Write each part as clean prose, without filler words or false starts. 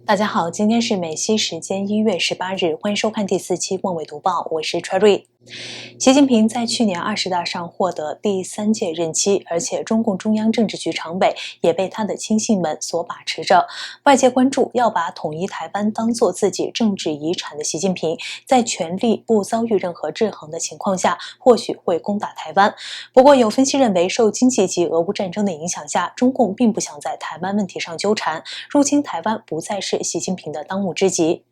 大家好，今天是美西时间1月18日，欢迎收看第4期末尾读报，我是 Cherry。习近平在去年20大上获得第3届任期，而且中共中央政治局常委也被他的亲信们所把持着。外界关注要把统一台湾当作自己政治遗产的习近平，在权力不遭遇任何制衡的情况下，或许会攻打台湾。不过，有分析认为，受经济及俄乌战争的影响下，中共并不想在台湾问题上纠缠，入侵台湾不再是习近平的当务之急。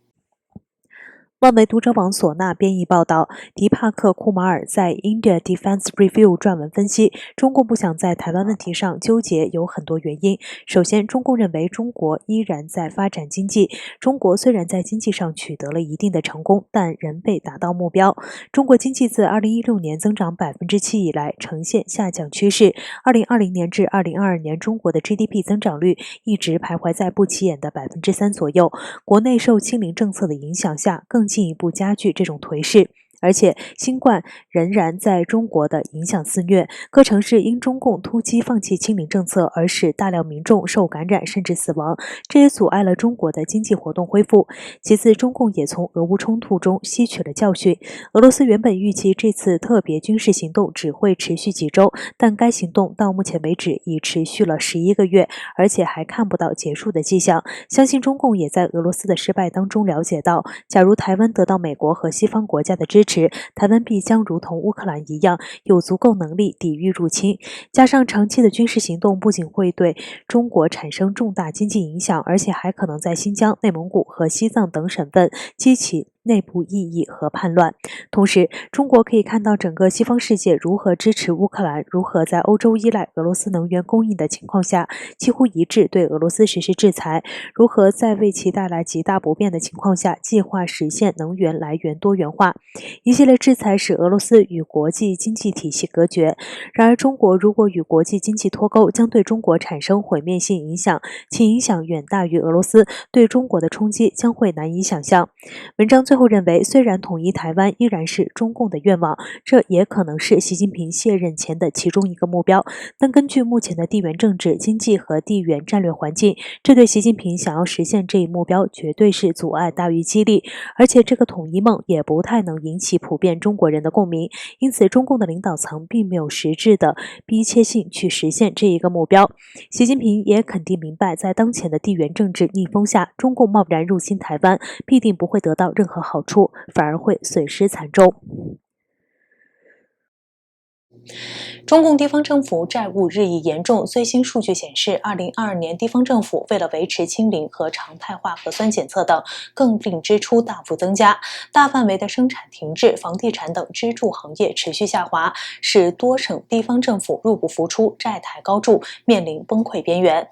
外媒读者网索纳编译报道，迪帕克·库马尔在 India Defense Review 撰文分析，中共不想在台湾问题上纠结有很多原因。首先，中共认为中国依然在发展经济，中国虽然在经济上取得了一定的成功，但仍未达到目标。中国经济自2016年增长7%以来呈现下降趋势，2020年至2022年中国的 GDP 增长率一直徘徊在不起眼的3%左右。国内受清零政策的影响下，更进一步加剧这种颓势。而且新冠仍然在中国的影响肆虐，各城市因中共突击放弃清零政策而使大量民众受感染甚至死亡，这也阻碍了中国的经济活动恢复。其次，中共也从俄乌冲突中吸取了教训。俄罗斯原本预期这次特别军事行动只会持续几周，但该行动到目前为止已持续了11个月，而且还看不到结束的迹象。相信中共也在俄罗斯的失败当中了解到，假如台湾得到美国和西方国家的支持，台湾必将如同乌克兰一样有足够能力抵御入侵。加上长期的军事行动不仅会对中国产生重大经济影响，而且还可能在新疆、内蒙古和西藏等省份激起内部异议和叛乱。同时，中国可以看到整个西方世界如何支持乌克兰，如何在欧洲依赖俄罗斯能源供应的情况下几乎一致对俄罗斯实施制裁，如何在为其带来极大不便的情况下计划实现能源来源多元化。一系列制裁使俄罗斯与国际经济体系隔绝，然而中国如果与国际经济脱钩，将对中国产生毁灭性影响，其影响远大于俄罗斯，对中国的冲击将会难以想象。文章最后认为，虽然统一台湾依然是中共的愿望，这也可能是习近平卸任前的其中一个目标，但根据目前的地缘政治、经济和地缘战略环境，这对习近平想要实现这一目标绝对是阻碍大于激励，而且这个统一梦也不太能引起普遍中国人的共鸣，因此中共的领导层并没有实质的逼切性去实现这一个目标。习近平也肯定明白，在当前的地缘政治逆风下，中共贸然入侵台湾必定不会得到任何好处，反而会损失惨重。中共地方政府债务日益严重，最新数据显示，2022年地方政府为了维持清零和常态化核酸检测等，更令支出大幅增加，大范围的生产停滞，房地产等支柱行业持续下滑，使多省地方政府入不敷出，债台高筑，面临崩溃边缘。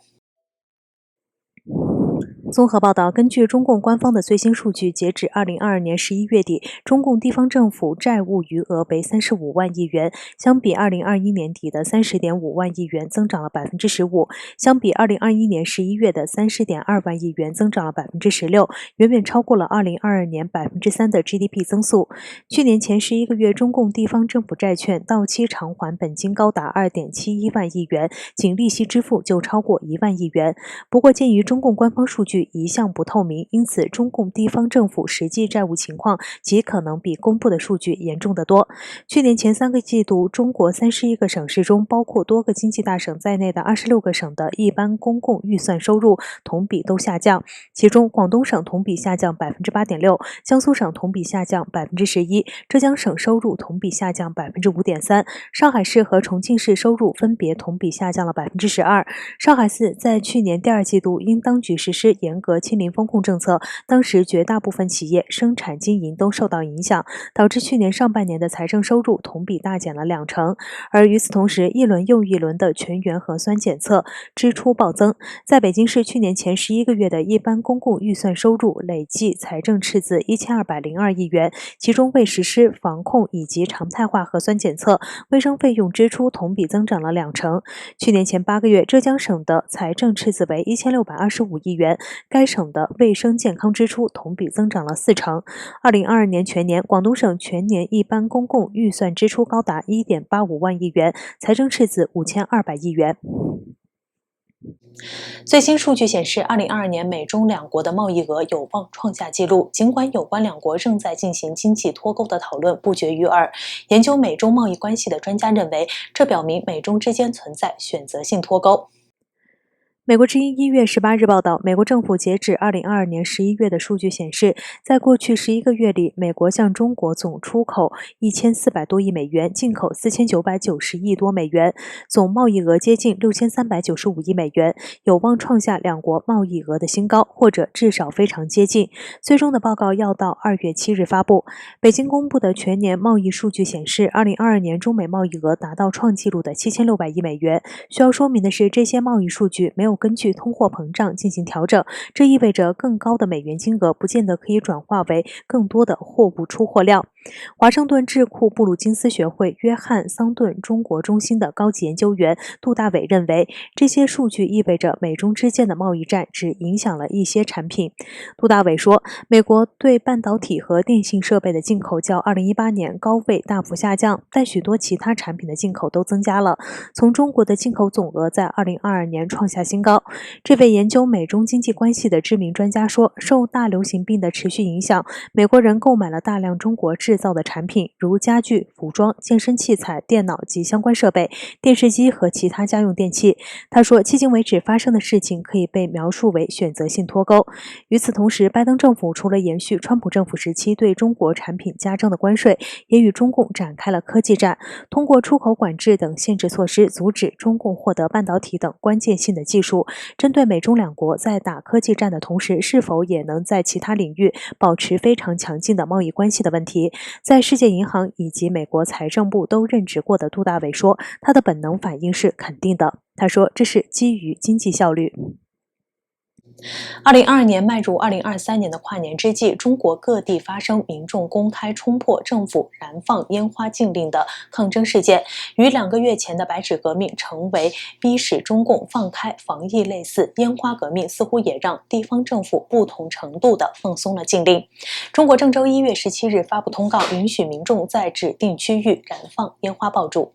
综合报道，根据中共官方的最新数据，截止2022年11月底，中共地方政府债务余额为35万亿元，相比2021年底的30.5万亿元增长了15%，相比2021年11月的30.2万亿元增长了16%，远远超过了2022年3%的 GDP 增速。去年前11个月，中共地方政府债券到期偿还本金高达2.71万亿元，仅利息支付就超过1万亿元。不过，鉴于中共官方数据一向不透明，因此中共地方政府实际债务情况极可能比公布的数据严重得多。去年前3个季度，中国31个省市中，包括多个经济大省在内的26个省的一般公共预算收入同比都下降，其中广东省同比下降8.6%，江苏省同比下降11%，浙江省收入同比下降5.3%，上海市和重庆市收入分别同比下降了12%。上海市在去年第2季度因当局实施严格清零风控政策，当时绝大部分企业生产经营都受到影响，导致去年上半年的财政收入同比大减了20%。而与此同时，一轮又一轮的全员核酸检测支出暴增，在北京市去年前11个月的一般公共预算收入累计财政赤字1202亿元，其中为实施防控以及常态化核酸检测，卫生费用支出同比增长了20%。去年前8个月，浙江省的财政赤字为1625亿元，该省的卫生健康支出同比增长了40%。2022年全年，广东省全年一般公共预算支出高达1.85万亿元，财政赤字5200亿元。最新数据显示，2022年美中两国的贸易额有望创下纪录。尽管有关两国正在进行经济脱钩的讨论不绝于耳，研究美中贸易关系的专家认为，这表明美中之间存在选择性脱钩。美国之音1月18日报道，美国政府截止2022年11月的数据显示，在过去11个月里，美国向中国总出口1400多亿美元，进口4990亿多美元，总贸易额接近6395亿美元，有望创下两国贸易额的新高，或者至少非常接近。最终的报告要到2月7日发布。北京公布的全年贸易数据显示，2022年中美贸易额达到创纪录的7600亿美元。需要说明的是，这些贸易数据没有根据通货膨胀进行调整，这意味着更高的美元金额不见得可以转化为更多的货物出货量。华盛顿智库布鲁金斯学会约翰桑顿中国中心的高级研究员杜大伟认为，这些数据意味着美中之间的贸易战只影响了一些产品。杜大伟说，美国对半导体和电信设备的进口较2018年高位大幅下降，但许多其他产品的进口都增加了。从中国的进口总额在2022年创下新高。这位研究美中经济关系的知名专家说，受大流行病的持续影响，美国人购买了大量中国制造的产品，如家具、服装、健身器材、电脑及相关设备、电视机和其他家用电器。他说，迄今为止发生的事情可以被描述为选择性脱钩。与此同时，拜登政府除了延续川普政府时期对中国产品加征的关税，也与中共展开了科技战，通过出口管制等限制措施阻止中共获得半导体等关键性的技术。针对美中两国在打科技战的同时，是否也能在其他领域保持非常强劲的贸易关系的问题，在世界银行以及美国财政部都任职过的杜大伟说，他的本能反应是肯定的。他说，这是基于经济效率。2022年迈入2023年的跨年之际，中国各地发生民众公开冲破政府燃放烟花禁令的抗争事件，与2个月前的白纸革命成为逼使中共放开防疫类似烟花革命，似乎也让地方政府不同程度地放松了禁令。中国郑州1月17日发布通告，允许民众在指定区域燃放烟花爆竹。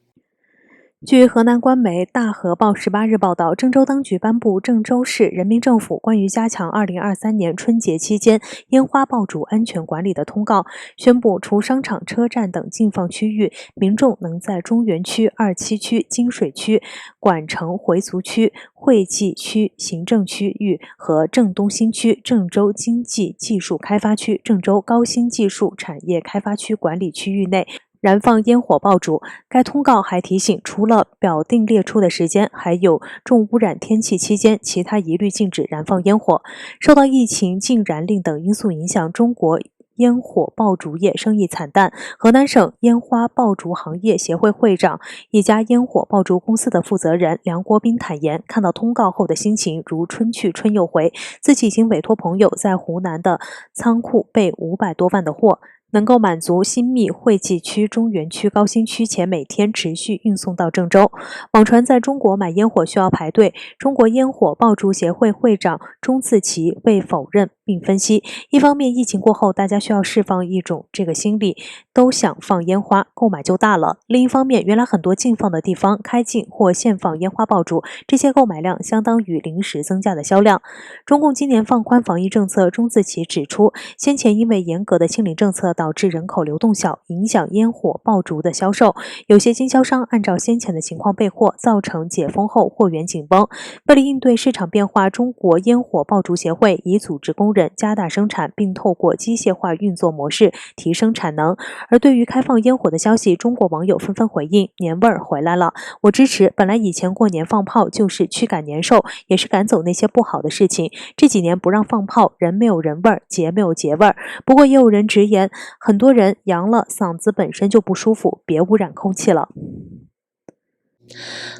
据河南官媒大河报18日报道，郑州当局颁布郑州市人民政府关于加强2023年春节期间烟花爆竹安全管理的通告，宣布除商场、车站等禁放区域，民众能在中原区、二七区、金水区、管城回族区、惠济区行政区域和郑东新区、郑州经济技术开发区、郑州高新技术产业开发区管理区域内燃放烟火爆竹。该通告还提醒，除了表定列出的时间，还有重污染天气期间，其他一律禁止燃放烟火。受到疫情、禁燃令等因素影响，中国烟火爆竹业生意惨淡。河南省烟花爆竹行业协会会长、一家烟火爆竹公司的负责人梁国斌坦言，看到通告后的心情如春去春又回，自己已经委托朋友在湖南的仓库备500多万的货，能够满足新密惠济区、中原区、高新区，且每天持续运送到郑州。网传在中国买烟火需要排队，中国烟火爆竹协会会长钟自奇未否认，并分析，一方面疫情过后大家需要释放一种这个心理，都想放烟花，购买就大了。另一方面，原来很多禁放的地方开禁或限放烟花爆竹，这些购买量相当于临时增加的销量。中共今年放宽防疫政策，钟自奇指出，先前因为严格的清零政策导致人口流动小，影响烟火爆竹的销售，有些经销商按照先前的情况备货，造成解封后货源紧绷。为了应对市场变化，中国烟火爆竹协会已组织工人加大生产，并透过机械化运作模式提升产能。而对于开放烟火的消息，中国网友纷纷回应，年味儿回来了，我支持，本来以前过年放炮就是驱赶年兽，也是赶走那些不好的事情，这几年不让放炮，人没有人味儿，节没有节味儿。不过也有人直言，很多人阳了，嗓子本身就不舒服，别污染空气了。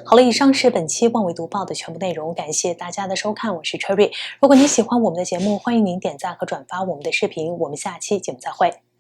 好了，以上是本期万维读报的全部内容，感谢大家的收看，我是 Cherry。如果你喜欢我们的节目，欢迎您点赞和转发我们的视频，我们下期节目再会。